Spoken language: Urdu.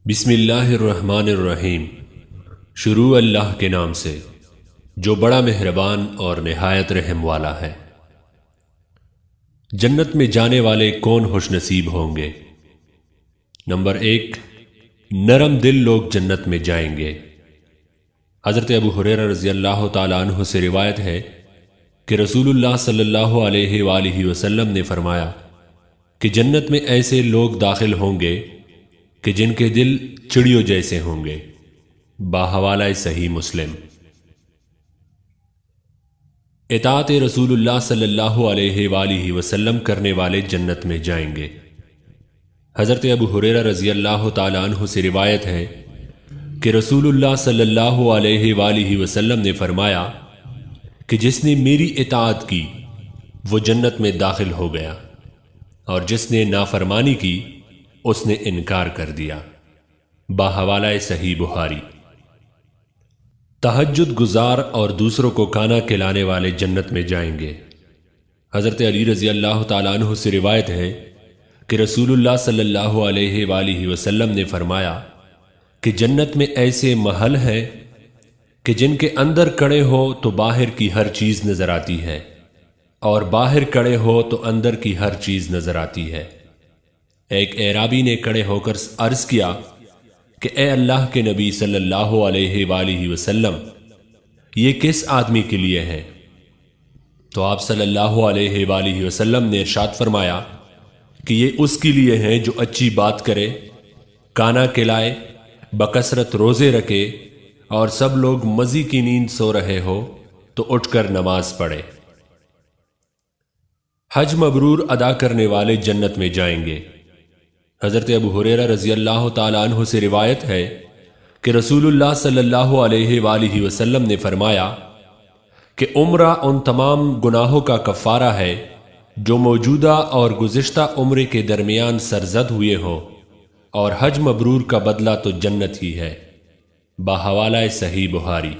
بسم اللہ الرحمن الرحیم۔ شروع اللہ کے نام سے جو بڑا مہربان اور نہایت رحم والا ہے۔ جنت میں جانے والے کون خوش نصیب ہوں گے؟ نمبر 1، نرم دل لوگ جنت میں جائیں گے۔ حضرت ابو ہریرہ رضی اللہ تعالیٰ عنہ سے روایت ہے کہ رسول اللہ صلی اللہ علیہ وآلہ وسلم نے فرمایا کہ جنت میں ایسے لوگ داخل ہوں گے کہ جن کے دل چڑیوں جیسے ہوں گے۔ باحوالہ صحیح مسلم۔ اطاعت رسول اللہ صلی اللہ علیہ وآلہ وسلم کرنے والے جنت میں جائیں گے۔ حضرت ابو ہریرہ رضی اللہ تعالیٰ عنہ سے روایت ہے کہ رسول اللہ صلی اللہ علیہ وآلہ وسلم نے فرمایا کہ جس نے میری اطاعت کی وہ جنت میں داخل ہو گیا، اور جس نے نافرمانی کی اس نے انکار کر دیا۔ باحوالہ صحیح بخاری۔ تہجد گزار اور دوسروں کو کھانا کھلانے والے جنت میں جائیں گے۔ حضرت علی رضی اللہ تعالیٰ عنہ سے روایت ہے کہ رسول اللہ صلی اللہ علیہ وآلہ وسلم نے فرمایا کہ جنت میں ایسے محل ہیں کہ جن کے اندر کھڑے ہو تو باہر کی ہر چیز نظر آتی ہے، اور باہر کھڑے ہو تو اندر کی ہر چیز نظر آتی ہے۔ ایک اعرابی نے کھڑے ہو کر عرض کیا کہ اے اللہ کے نبی صلی اللہ علیہ وآلہ وسلم، یہ کس آدمی کے لیے ہے؟ تو آپ صلی اللہ علیہ وآلہ وسلم نے ارشاد فرمایا کہ یہ اس کے لیے ہیں جو اچھی بات کرے، کھانا کھلائے، بکثرت روزے رکھے، اور سب لوگ مزی کی نیند سو رہے ہو تو اٹھ کر نماز پڑھے۔ حج مبرور ادا کرنے والے جنت میں جائیں گے۔ حضرت ابو ہریرہ رضی اللہ تعالیٰ عنہ سے روایت ہے کہ رسول اللہ صلی اللہ علیہ وآلہ وسلم نے فرمایا کہ عمرہ ان تمام گناہوں کا کفارہ ہے جو موجودہ اور گزشتہ عمرے کے درمیان سرزد ہوئے ہوں، اور حج مبرور کا بدلہ تو جنت ہی ہے۔ باحوالہ صحیح بخاری۔